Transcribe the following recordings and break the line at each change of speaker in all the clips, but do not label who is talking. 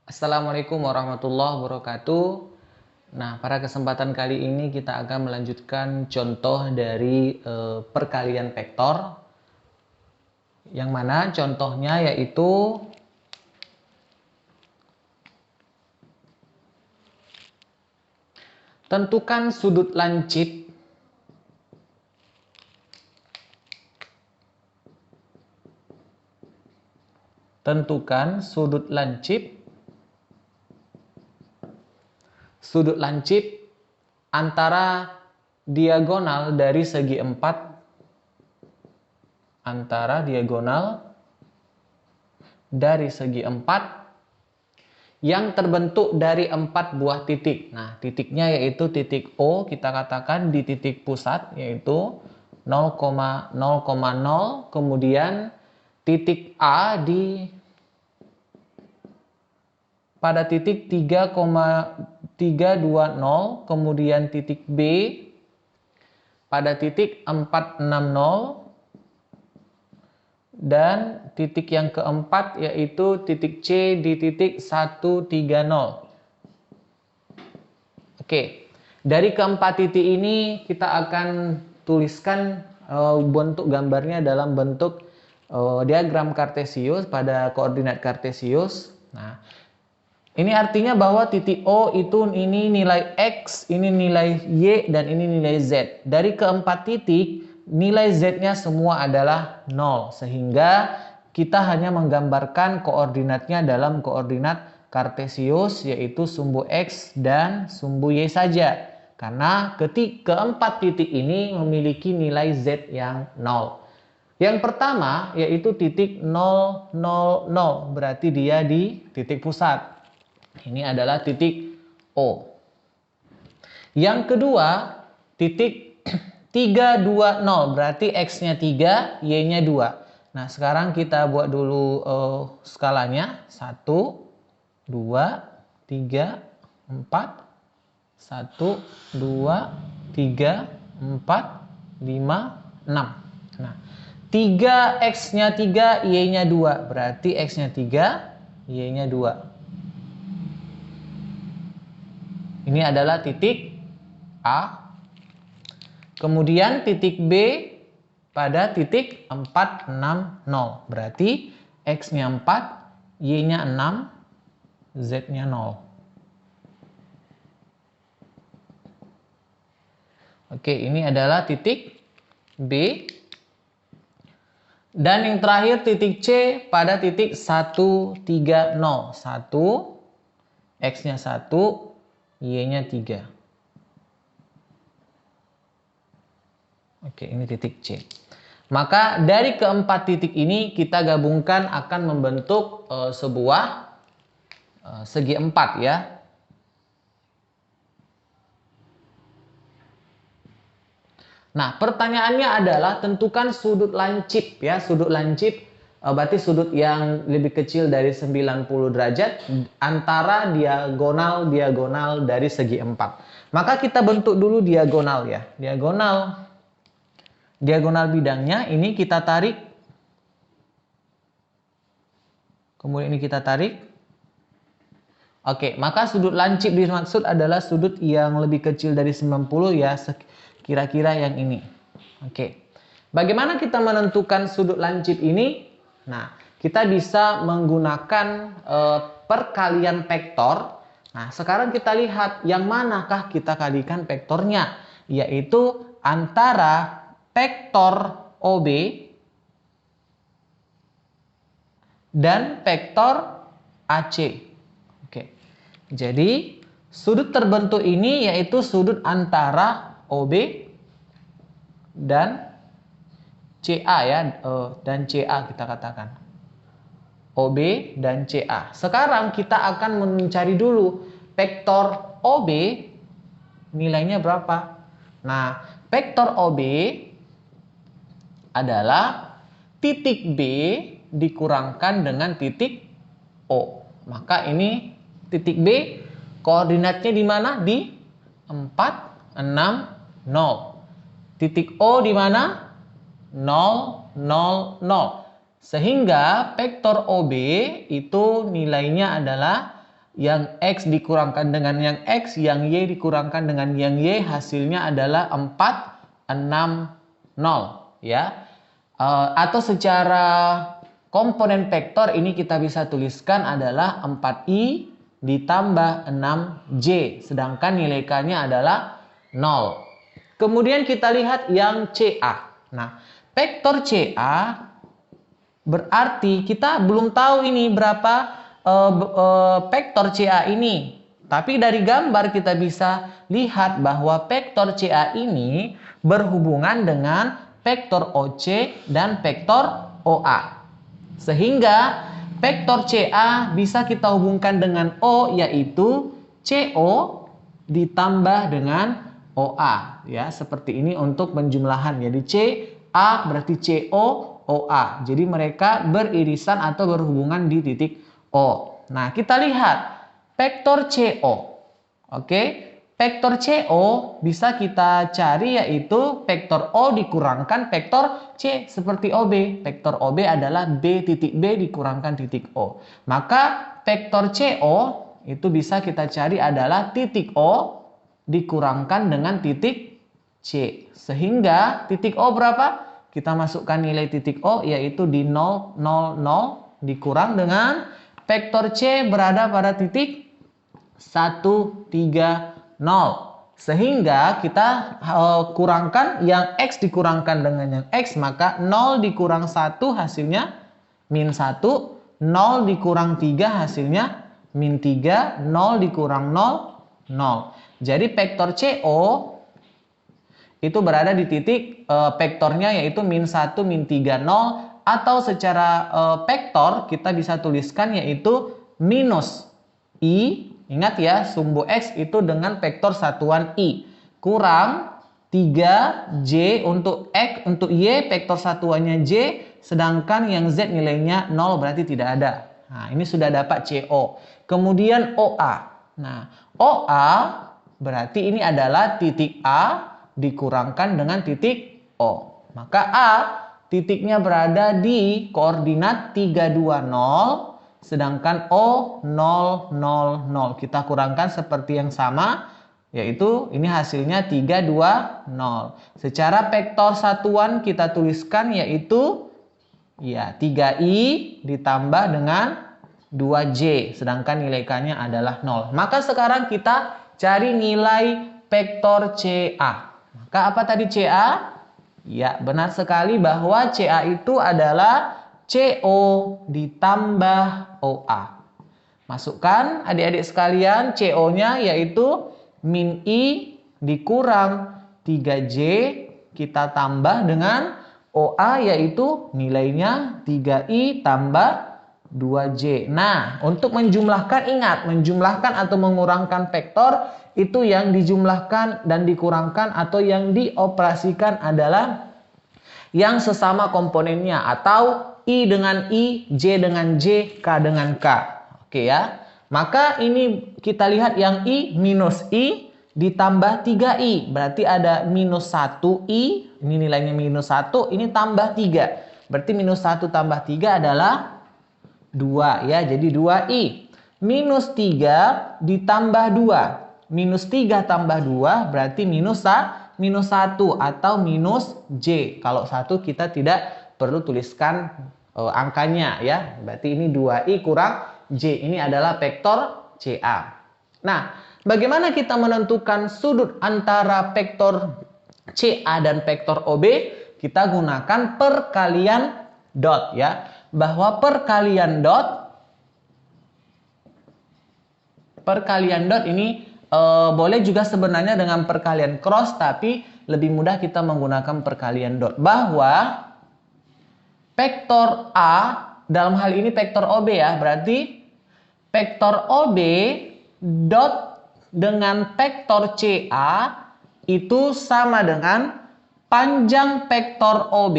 Assalamualaikum warahmatullahi wabarakatuh. Nah, pada kesempatan kali ini kita akan melanjutkan contoh dari perkalian vektor. Yang mana contohnya yaitu tentukan sudut lancip antara diagonal dari segi 4 yang terbentuk dari 4 buah titik. Nah, titiknya yaitu titik O, kita katakan di titik pusat yaitu 0,0,0, kemudian titik A pada titik 3,320, kemudian titik B pada titik 460, dan titik yang keempat yaitu titik C di titik 130. Oke, dari keempat titik ini kita akan tuliskan bentuk gambarnya dalam bentuk diagram kartesius pada koordinat kartesius. Nah, ini artinya bahwa titik O itu ini nilai X, ini nilai Y, dan ini nilai Z. Dari keempat titik, nilai Z-nya semua adalah 0. Sehingga kita hanya menggambarkan koordinatnya dalam koordinat kartesius, yaitu sumbu X dan sumbu Y saja. Karena keempat titik ini memiliki nilai Z yang 0. Yang pertama yaitu titik 0, 0, 0. Berarti dia di titik pusat. Ini adalah titik O. Yang kedua, titik 320, berarti X-nya 3, Y-nya 2. Nah, sekarang kita buat dulu skalanya. 1, 2, 3, 4. 1, 2, 3, 4, 5, 6. Nah, 3, X-nya 3, Y-nya 2. Berarti X-nya 3, Y-nya 2. Ini adalah titik A. Kemudian titik B pada titik 460. Berarti X-nya 4, Y-nya 6, Z-nya 0. Oke, ini adalah titik B. Dan yang terakhir titik C pada titik 130. 1, X-nya 1, Y-nya 3. Oke, ini titik C. Maka dari keempat titik ini kita gabungkan akan membentuk sebuah segi 4 ya. Nah, pertanyaannya adalah tentukan sudut lancip ya. Sudut lancip berarti sudut yang lebih kecil dari 90 derajat antara diagonal dari segi 4. Maka kita bentuk dulu diagonal ya. Diagonal bidangnya ini kita tarik. Kemudian ini kita tarik. Oke, maka sudut lancip dimaksud adalah sudut yang lebih kecil dari 90 ya, kira-kira yang ini. Oke. Bagaimana kita menentukan sudut lancip ini? Nah, kita bisa menggunakan perkalian vektor. Nah, sekarang kita lihat yang manakah kita kalikan vektornya, yaitu antara vektor OB dan vektor AC. Oke. Jadi, sudut terbentuk ini yaitu sudut antara OB dan CA ya, dan CA kita katakan. OB dan CA. Sekarang kita akan mencari dulu vektor OB nilainya berapa. Nah, vektor OB adalah titik B dikurangkan dengan titik O. Maka ini titik B koordinatnya di mana? Di 4, 6, 0. Titik O di mana? 0, 0, 0. Sehingga vektor OB itu nilainya adalah yang X dikurangkan dengan yang X, yang Y dikurangkan dengan yang Y, hasilnya adalah 460 ya. Atau secara komponen vektor ini kita bisa tuliskan adalah 4i ditambah 6j, sedangkan nilai K-nya adalah 0. Kemudian kita lihat yang CA. Nah, vektor CA berarti kita belum tahu ini berapa vektor CA ini. Tapi dari gambar kita bisa lihat bahwa vektor CA ini berhubungan dengan vektor OC dan vektor OA. Sehingga vektor CA bisa kita hubungkan dengan O, yaitu CO ditambah dengan OA. Ya, seperti ini untuk penjumlahan. Jadi CA berarti CO, OA. Jadi mereka beririsan atau berhubungan di titik O. Nah, kita lihat vektor CO. Oke, vektor CO bisa kita cari yaitu vektor O dikurangkan vektor C seperti OB. Vektor OB adalah B titik B dikurangkan titik O. Maka vektor CO itu bisa kita cari adalah titik O dikurangkan dengan titik C. Sehingga titik O berapa? Kita masukkan nilai titik O yaitu di 0, 0, 0 dikurang dengan vektor C berada pada titik 1, 3, 0. Sehingga kita kurangkan yang X dikurangkan dengan yang X, maka 0 dikurang 1 hasilnya min 1, 0 dikurang 3 hasilnya min 3, 0 dikurang 0, 0. Jadi vektor CO itu berada di titik vektornya yaitu min 1, min 3, 0. Atau secara vektor kita bisa tuliskan yaitu minus I. Ingat ya, sumbu X itu dengan vektor satuan I. Kurang 3J untuk X, untuk Y vektor satuannya J. Sedangkan yang Z nilainya 0 berarti tidak ada. Nah, ini sudah dapat CO. Kemudian OA. Nah, OA berarti ini adalah titik A dikurangkan dengan titik O. Maka A titiknya berada di koordinat 320, sedangkan O 0, 0, 0. Kita kurangkan seperti yang sama, yaitu ini hasilnya 320. Secara vektor satuan kita tuliskan yaitu ya 3i ditambah dengan 2j, sedangkan nilai K-nya adalah 0. Maka sekarang kita cari nilai vektor CA. Maka apa tadi CA? Ya, benar sekali bahwa CA itu adalah CO ditambah OA. Masukkan adik-adik sekalian, CO-nya yaitu min I dikurang 3J kita tambah dengan OA yaitu nilainya 3I tambah 2J. Nah, untuk menjumlahkan, ingat, menjumlahkan atau mengurangkan vektor itu yang dijumlahkan dan dikurangkan atau yang dioperasikan adalah yang sesama komponennya, atau I dengan I, J dengan J, K dengan K. Oke ya. Maka ini kita lihat yang I minus I ditambah 3I. Berarti ada minus 1I. Ini nilainya minus 1. Ini tambah 3. Berarti minus 1 tambah 3 adalah 2 ya. Jadi 2I. Minus 3 ditambah 2. Minus 3 tambah 2 berarti minus 1 atau minus J. Kalau 1 kita tidak perlu tuliskan angkanya ya. Berarti ini 2I kurang J. Ini adalah vektor CA. Nah, bagaimana kita menentukan sudut antara vektor CA dan vektor OB? Kita gunakan perkalian dot ya. Bahwa perkalian dot ini boleh juga sebenarnya dengan perkalian cross, tapi lebih mudah kita menggunakan perkalian dot. Bahwa vektor A, dalam hal ini vektor OB ya, berarti vektor OB dot dengan vektor CA itu sama dengan panjang vektor OB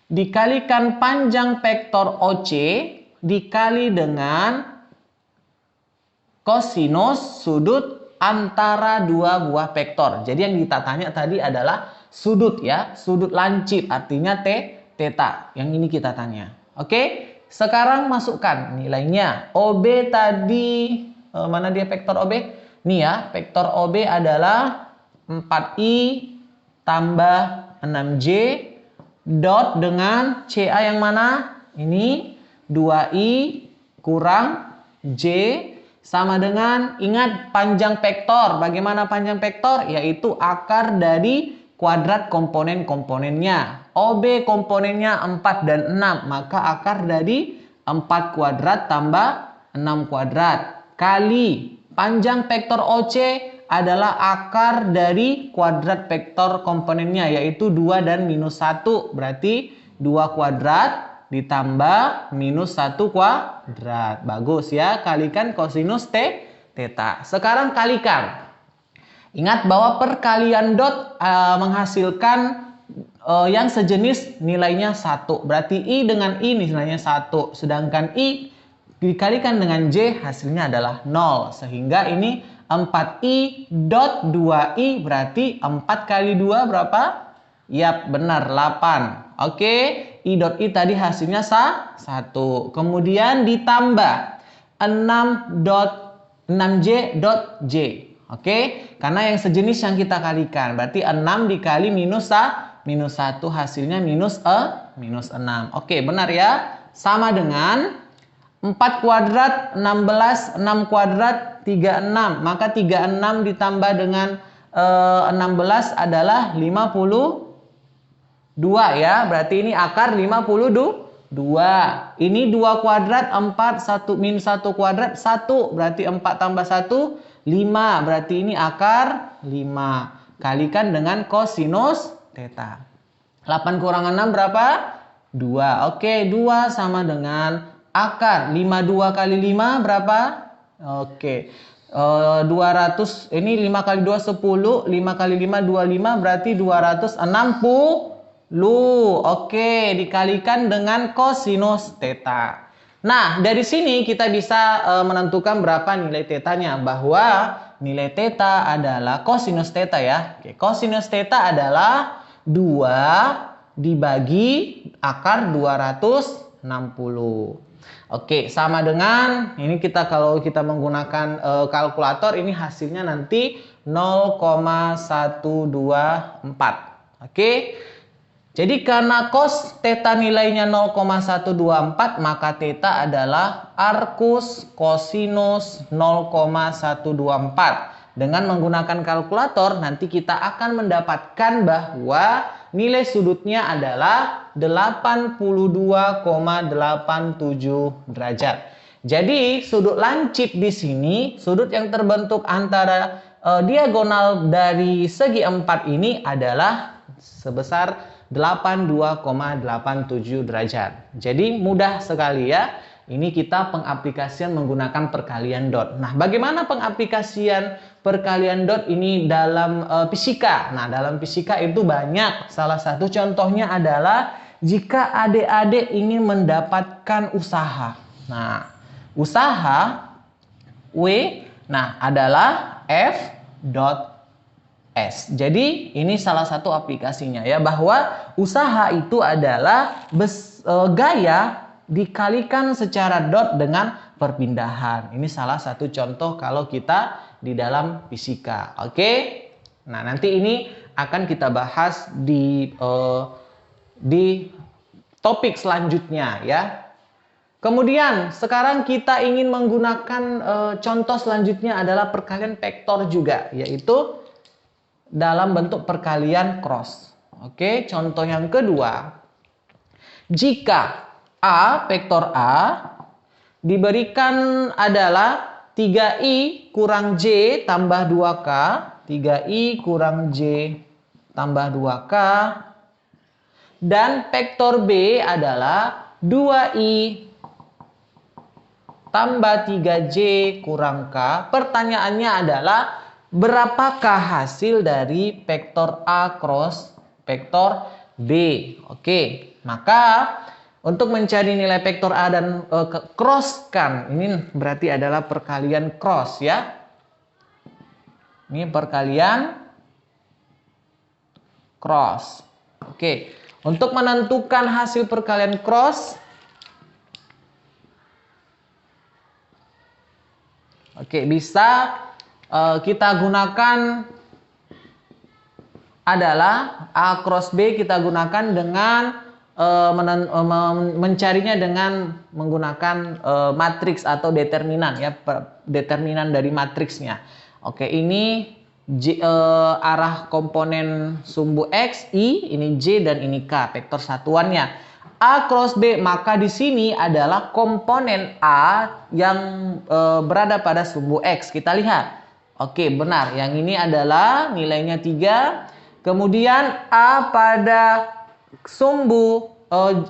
dikalikan panjang vektor OC dikali dengan kosinus sudut antara dua buah vektor. Jadi yang kita tanya tadi adalah sudut ya, sudut lancip artinya theta. Yang ini kita tanya. Oke? Sekarang masukkan nilainya. OB tadi, mana dia vektor OB? Nih ya, vektor OB adalah 4I tambah 6J dot dengan CA yang mana? Ini 2I kurang J sama dengan, ingat panjang vektor. Bagaimana panjang vektor? Yaitu akar dari kuadrat komponen-komponennya. OB komponennya 4 dan 6, maka akar dari 4 kuadrat tambah 6 kuadrat kali panjang vektor OC adalah akar dari kuadrat vektor komponennya, yaitu 2 dan minus 1. Berarti 2 kuadrat ditambah minus 1 kuadrat. Bagus ya, kalikan kosinus theta. Sekarang kalikan. Ingat bahwa perkalian dot menghasilkan yang sejenis nilainya 1. Berarti I dengan I nilainya 1. Sedangkan I dikalikan dengan J hasilnya adalah 0. Sehingga ini 4I dot 2I berarti 4 kali 2 berapa? Yap, benar 8. Oke, I dot I tadi hasilnya 1. Kemudian ditambah 6J dot J. Oke, karena yang sejenis yang kita kalikan. Berarti 6 dikali minus 1 hasilnya minus 6. Oke, benar ya. Sama dengan 4 kuadrat 16, 6 kuadrat 36. Maka 36 ditambah dengan 16 adalah 52 ya. Berarti ini akar 52. Ini 2 kuadrat 4, 1 minus 1 kuadrat 1. Berarti 4 tambah 1 5. Berarti ini akar 5. Kalikan dengan kosinus theta. 8 kurang 6 berapa? 2. Oke, 2 sama dengan akar 52 kali 5 berapa? Oke. 200, ini 5 kali 2 10, 5 kali 5 25 berarti 260. Oke, dikalikan dengan kosinus theta. Nah, dari sini kita bisa menentukan berapa nilai tetanya, bahwa nilai theta adalah kosinus theta ya. Oke, kosinus theta adalah 2 dibagi akar 260. Oke, sama dengan ini kalau kita menggunakan kalkulator ini hasilnya nanti 0,124. Oke. Jadi karena cos theta nilainya 0,124, maka theta adalah arcus cosinus 0,124. Dengan menggunakan kalkulator nanti kita akan mendapatkan bahwa nilai sudutnya adalah 82,87 derajat. Jadi sudut lancip di sini, sudut yang terbentuk antara diagonal dari segi 4 ini adalah sebesar 82,87 derajat. Jadi mudah sekali ya. Ini kita pengaplikasian menggunakan perkalian dot. Nah, bagaimana pengaplikasian perkalian dot ini dalam fisika? Nah, dalam fisika itu banyak. Salah satu contohnya adalah jika adik-adik ingin mendapatkan usaha. Nah, usaha W adalah F dot S. Jadi ini salah satu aplikasinya ya, bahwa usaha itu adalah gaya dikalikan secara dot dengan perpindahan. Ini salah satu contoh kalau kita di dalam fisika. Oke. Nah, nanti ini akan kita bahas di topik selanjutnya ya. Kemudian sekarang kita ingin menggunakan contoh selanjutnya adalah perkalian vektor juga, yaitu dalam bentuk perkalian cross. Oke, contoh yang kedua. Jika A, vektor A diberikan adalah 3I kurang J tambah 2K, 3I kurang J tambah 2K, dan vektor B adalah 2I tambah 3J kurang K. Pertanyaannya adalah berapakah hasil dari vektor A cross vektor B? Oke, maka untuk mencari nilai vektor A dan crosskan, ini berarti adalah perkalian cross ya. Ini perkalian cross. Oke, untuk menentukan hasil perkalian cross, Oke, bisa kita gunakan adalah A cross B kita gunakan dengan mencarinya dengan menggunakan matriks atau determinan ya, determinan dari matriksnya. Oke, ini arah komponen sumbu X, I, ini J dan ini K, vektor satuannya. A cross B, maka di sini adalah komponen A yang berada pada sumbu X. Kita lihat. Oke, benar. Yang ini adalah nilainya 3. Kemudian A pada sumbu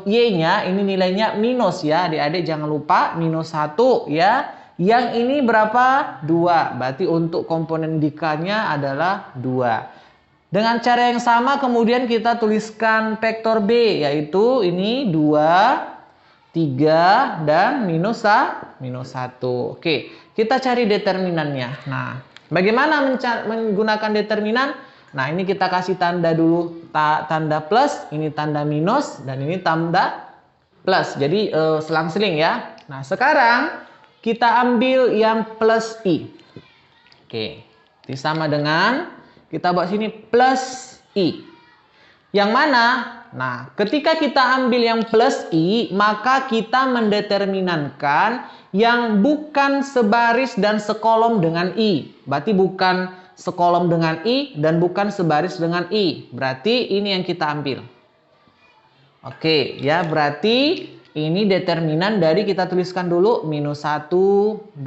Y-nya ini nilainya minus ya. Adik-adik jangan lupa minus 1 ya. Yang ini berapa? 2. Berarti untuk komponen di K-nya adalah 2. Dengan cara yang sama kemudian kita tuliskan vektor B, yaitu ini 2, 3, dan minus 1. Oke, kita cari determinannya. Nah, bagaimana menggunakan determinan? Nah, ini kita kasih tanda dulu, tanda plus, ini tanda minus, dan ini tanda plus. Jadi selang-seling ya. Nah, sekarang kita ambil yang plus I. Oke, ini sama dengan kita buat sini plus I. Yang mana? Nah, ketika kita ambil yang plus I, maka kita mendeterminankan yang bukan sebaris dan sekolom dengan I. Berarti bukan sekolom dengan I dan bukan sebaris dengan I. Berarti ini yang kita ambil. Oke, ya berarti ini determinan dari kita tuliskan dulu minus 1, 2,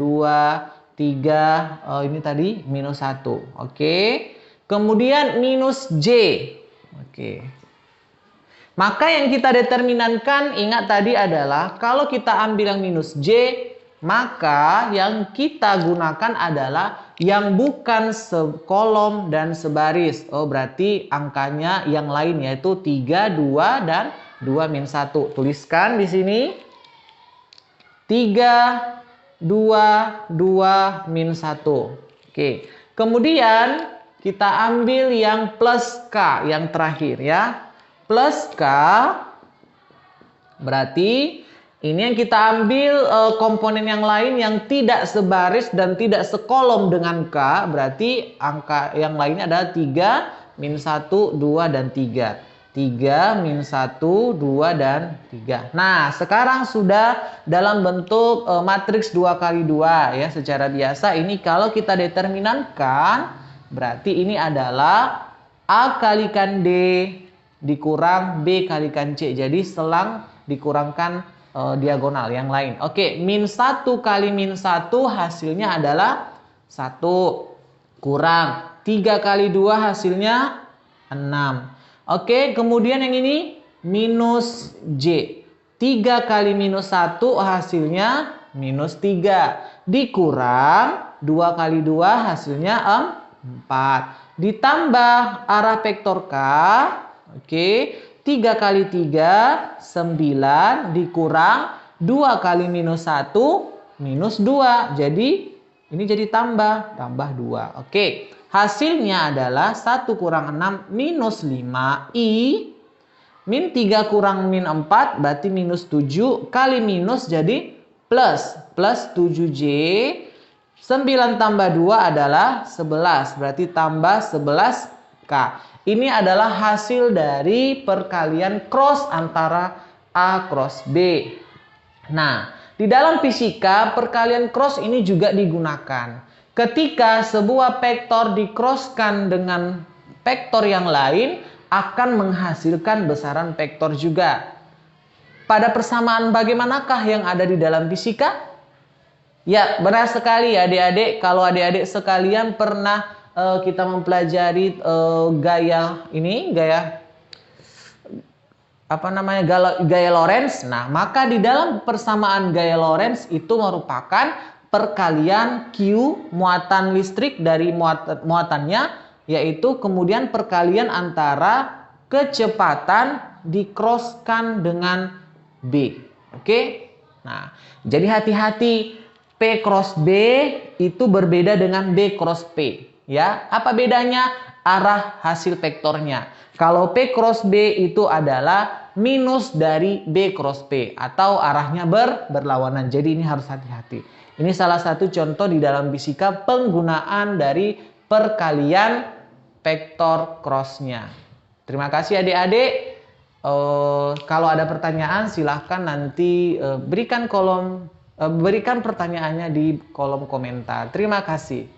3, ini tadi minus 1. Oke. Kemudian minus J. Oke. Maka yang kita determinankan, ingat tadi adalah kalau kita ambil yang minus J, maka yang kita gunakan adalah yang bukan sekolom dan sebaris. Oh, berarti angkanya yang lain yaitu 3, 2, dan 2 min 1. Tuliskan di sini. 3, 2, 2 min 1. Oke. Kemudian kita ambil yang plus K yang terakhir ya. Plus K berarti ini yang kita ambil komponen yang lain yang tidak sebaris dan tidak sekolom dengan K. Berarti angka yang lainnya adalah 3, min 1, 2, dan 3. 3, min 1, 2, dan 3. Nah, sekarang sudah dalam bentuk matriks 2 kali 2 ya. Secara biasa ini kalau kita determinankan berarti ini adalah A kalikan D dikurang B kalikan C. Jadi selang dikurangkan diagonal yang lain. Oke, min 1 kali min 1 hasilnya adalah 1. Kurang 3 kali 2 hasilnya 6. Oke, kemudian yang ini minus J. 3 kali minus 1 hasilnya minus 3. Dikurang 2 kali 2 hasilnya 4. Ditambah arah vektor K. Oke. 3 kali 3, 9. Dikurang 2 kali minus 1, minus 2. Jadi, ini jadi tambah 2. Oke. Hasilnya adalah 1 kurang 6, minus 5I. Min 3 kurang min 4, berarti minus 7. Kali minus jadi plus. Plus 7J. 9 tambah 2 adalah 11. Berarti tambah 11K. Ini adalah hasil dari perkalian cross antara A cross B. Nah, di dalam fisika perkalian cross ini juga digunakan. Ketika sebuah vektor di-crosskan dengan vektor yang lain akan menghasilkan besaran vektor juga. Pada persamaan bagaimanakah yang ada di dalam fisika? Ya, benar sekali adik-adik. Kalau adik-adik sekalian pernah kita mempelajari gaya Lorentz. Nah, maka di dalam persamaan gaya Lorentz itu merupakan perkalian Q muatan listrik dari muatannya, yaitu kemudian perkalian antara kecepatan di-crosskan dengan B. Oke? Nah, jadi hati-hati. P cross B itu berbeda dengan B cross P. Ya, apa bedanya? Arah hasil vektornya. Kalau P cross B itu adalah minus dari B cross P atau arahnya berlawanan. Jadi ini harus hati-hati. Ini salah satu contoh di dalam fisika penggunaan dari perkalian vektor crossnya. Terima kasih adik-adik. Kalau ada pertanyaan silahkan nanti berikan pertanyaannya di kolom komentar. Terima kasih.